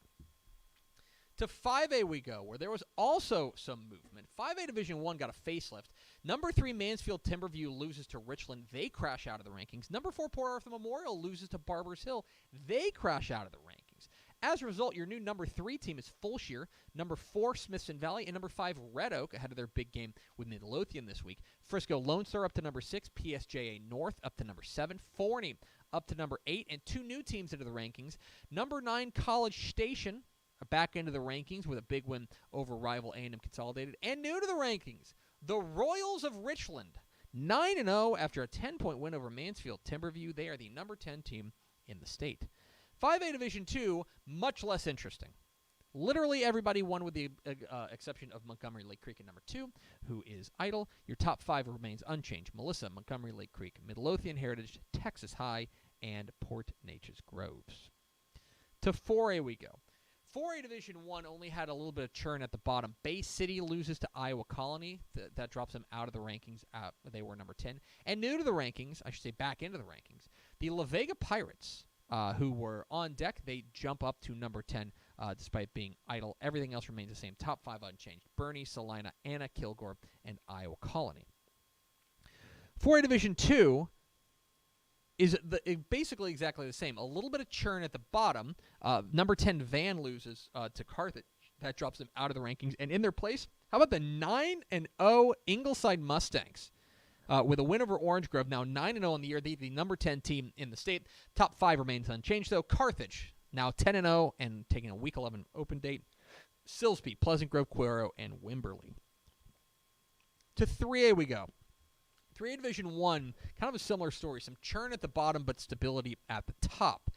To 5A we go, where there was also some movement. 5A Division 1 got a facelift. Number 3 Mansfield Timberview loses to Richland. They crash out of the rankings. Number 4 Port Arthur Memorial loses to Barbers Hill. They crash out of the rankings. As a result, your new number 3 team is Fulshear, number 4 Smithson Valley, and number 5 Red Oak ahead of their big game with Midlothian this week. Frisco Lone Star up to number 6, PSJA North up to number 7, Forney up to number 8, and 2 new teams into the rankings. Number 9 College Station back into the rankings with a big win over rival A&M Consolidated. And new to the rankings, the Royals of Richland, 9-0 after a 10-point win over Mansfield Timberview. They are the number 10 team in the state. 5A Division 2, much less interesting. Literally everybody won with the exception of Montgomery Lake Creek at number 2, who is idle. Your top 5 remains unchanged. Melissa, Montgomery Lake Creek, Midlothian Heritage, Texas High, and Port Neches Groves. To 4A we go. 4A Division 1 only had a little bit of churn at the bottom. Bay City loses to Iowa Colony. That drops them out of the rankings. They were number 10. And new to the rankings, I should say back into the rankings, the La Vega Pirates, who were on deck, they jump up to number 10 despite being idle. Everything else remains the same. Top 5 unchanged. Bernie, Salina, Anna, Kilgore, and Iowa Colony. 4A Division 2 is basically exactly the same. A little bit of churn at the bottom. Number 10 Van loses to Carthage. That drops them out of the rankings. And in their place, how about the 9-0 Ingleside Mustangs? With a win over Orange Grove, now 9-0 on the year. They're the number 10 team in the state. Top 5 remains unchanged, though. Carthage, now 10-0 and taking a Week 11 open date. Silsbee, Pleasant Grove, Cuero, and Wimberley. To 3A we go. 3A Division 1, kind of a similar story. Some churn at the bottom, but stability at the top.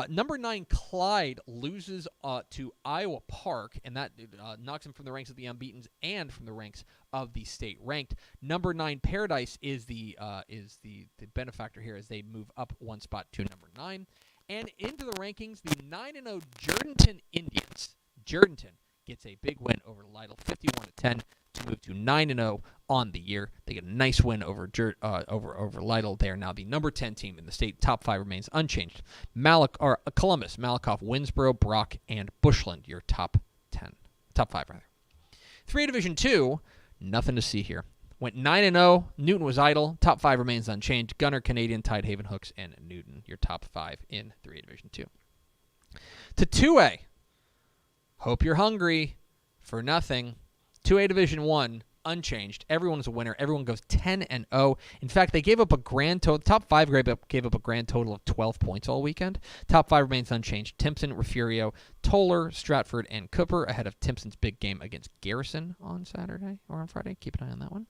Number 9, Clyde, loses to Iowa Park, and that knocks him from the ranks of the unbeatens and from the ranks of the state ranked. Number 9, Paradise, is the benefactor here as they move up one spot to number 9. And into the rankings, the 9-0 Jourdanton Indians. Jourdanton gets a big win over Lytle, 51-10. To move to 9-0 on the year. They get a nice win over Lytle. They are now the number 10 team in the state. Top 5 remains unchanged. Columbus, Malakoff, Winsboro, Brock, and Bushland, your top 5 rather. 3A Division 2, nothing to see here. Went 9-0. Newton was idle. Top 5 remains unchanged. Gunner, Canadian, Tidehaven, Hooks, and Newton, your top 5 in 3A Division 2. To 2A, hope you're hungry for nothing. 2A Division 1, unchanged. Everyone is a winner. Everyone goes 10-0. In fact, they gave up a grand total. Top 5 gave up a grand total of 12 points all weekend. Top 5 remains unchanged. Timpson, Refugio, Toller, Stratford, and Cooper ahead of Timpson's big game against Garrison on Saturday or on Friday. Keep an eye on that one.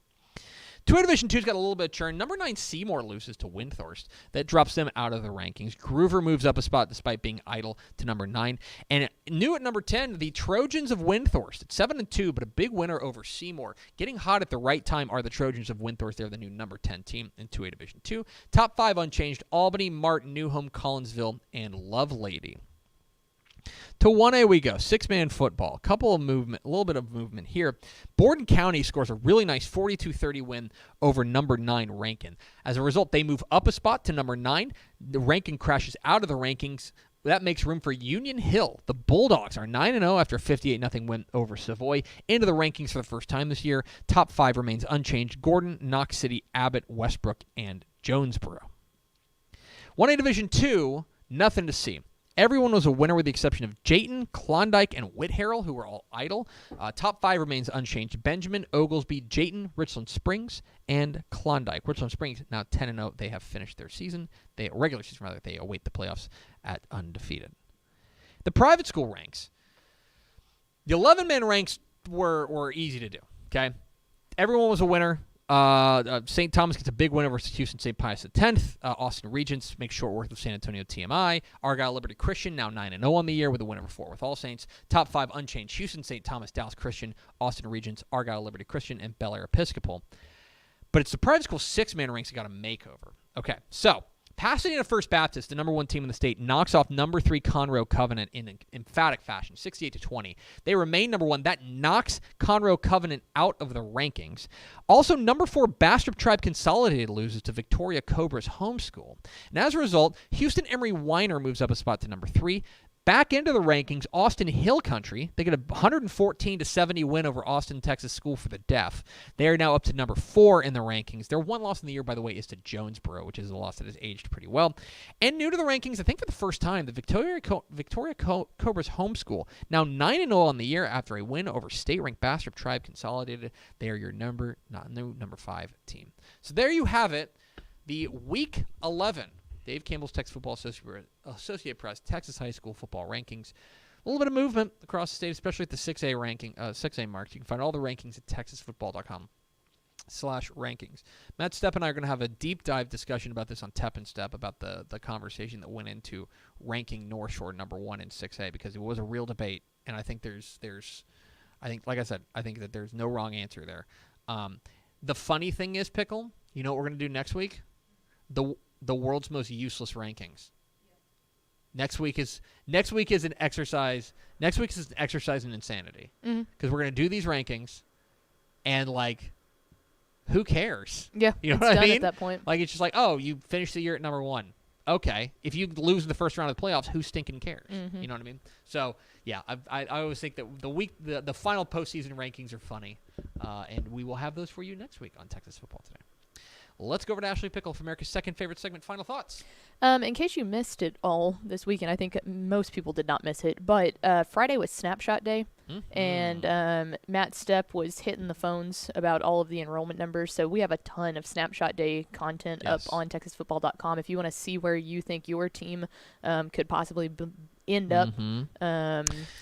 2A Division 2's got a little bit of churn. Number 9, Seymour loses to Windthorst. That drops them out of the rankings. Groover moves up a spot despite being idle to number 9. And new at number 10, the Trojans of Windthorst. It's 7-2, but a big winner over Seymour. Getting hot at the right time are the Trojans of Windthorst. They're the new number 10 team in 2A Division 2. Top 5 unchanged. Albany, Martin, Newhome, Collinsville, and Lovelady. To 1A we go. 6-man football. A little bit of movement here. Borden County scores a really nice 42-30 win over number 9 Rankin. As a result, they move up a spot to number 9. The Rankin crashes out of the rankings. That makes room for Union Hill. The Bulldogs are 9-0 after a 58-0 win over Savoy. Into the rankings for the first time this year. Top 5 remains unchanged. Gordon, Knox City, Abbott, Westbrook, and Jonesboro. 1A Division 2, nothing to see. Everyone was a winner with the exception of Jayton, Klondike, and Whitharrell, who were all idle. Top 5 remains unchanged. Benjamin, Oglesby, Jayton, Richland Springs, and Klondike. Richland Springs now 10-0. They have finished their season. Regular season, rather. They await the playoffs at undefeated. The private school ranks. The 11-man ranks were easy to do, okay? Everyone was a winner. St. Thomas gets a big win over Houston St. Pius X. Austin Regents makes short work of San Antonio TMI. Argyle Liberty Christian now 9-0 on the year with a win over Fort Worth All Saints. Top 5 unchanged: Houston St. Thomas, Dallas Christian, Austin Regents, Argyle Liberty Christian, and Bel Air Episcopal. But it's the private school 6-man ranks that got a makeover. Okay, so Pasadena First Baptist, the number 1 team in the state, knocks off number 3 Conroe Covenant in an emphatic fashion, 68-20. They remain number 1. That knocks Conroe Covenant out of the rankings. Also, number 4 Bastrop Tribe Consolidated loses to Victoria Cobra's homeschool. And as a result, Houston Emery Weiner moves up a spot to number 3. Back into the rankings, Austin Hill Country. They get a 114-70 win over Austin, Texas School for the Deaf. They are now up to number 4 in the rankings. Their one loss in the year, by the way, is to Jonesboro, which is a loss that has aged pretty well. And new to the rankings, I think for the first time, the Victoria Cobra's homeschool, now 9-0 on the year after a win over state-ranked Bastrop Tribe Consolidated. They are your number 5 team. So there you have it, the Week 11 Dave Campbell's Texas Football Associate Press Texas High School football rankings. A little bit of movement across the state, especially at the 6A ranking, 6A marks. You can find all the rankings at texasfootball.com/rankings. Matt Stepp and I are going to have a deep dive discussion about this on Tep and Step, about the conversation that went into ranking North Shore number 1 in 6A, because it was a real debate, and I think there's I think, like I said, I think that there's no wrong answer there. The funny thing is, Pickle, you know what we're going to do next week? The world's most useless rankings. Next week is an exercise. Next week is an exercise in insanity, because we're going to do these rankings, and like, who cares? Yeah, you know it's what I done mean? At that point. Like, it's just like, oh, you finished the year at number 1. Okay, if you lose in the first round of the playoffs, who stinking cares? You know what I mean? So yeah, I always think that the final postseason rankings are funny, and we will have those for you next week on Texas Football Today. Let's go over to Ashley Pickle for America's second favorite segment. Final thoughts. In case you missed it all this weekend, I think most people did not miss it, but Friday was Snapshot Day, and Matt Stepp was hitting the phones about all of the enrollment numbers. So we have a ton of Snapshot Day content up on TexasFootball.com. If you want to see where you think your team could possibly end up, go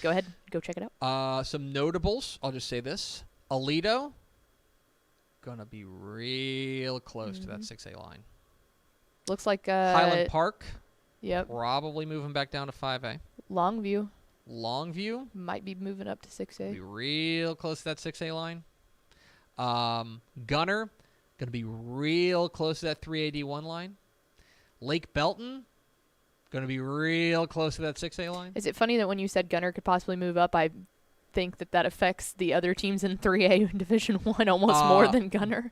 ahead, go check it out. Some notables. I'll just say this: Alito. Gonna be real close to that 6A line. Looks like Highland Park. Yep. Probably moving back down to 5A. Longview might be moving up to 6A. Be real close to that 6A line. Gunner gonna be real close to that 3AD1 line. Lake Belton gonna be real close to that 6A line. Is it funny that when you said Gunner could possibly move up, I think that affects the other teams in 3A Division 1 almost more than Gunner?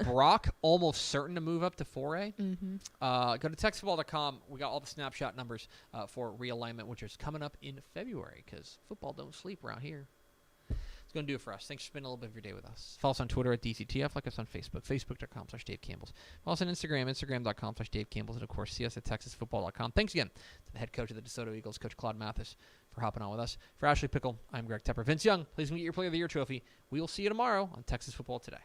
Brock almost certain to move up to 4A. Go to TexasFootball.com. We got all the snapshot numbers for realignment, which is coming up in February, because football don't sleep around here. It's going to do it for us. Thanks for spending a little bit of your day with us. Follow us on Twitter at DCTF. Like us on Facebook, Facebook.com/Dave Campbell's. Follow us on Instagram, Instagram.com/Dave Campbell's. And, of course, see us at TexasFootball.com. Thanks again to the head coach of the DeSoto Eagles, Coach Claude Mathis, for hopping on with us. For Ashley Pickle, I'm Greg Tepper. Vince Young, please get your Player of the Year trophy. We will see you tomorrow on Texas Football Today.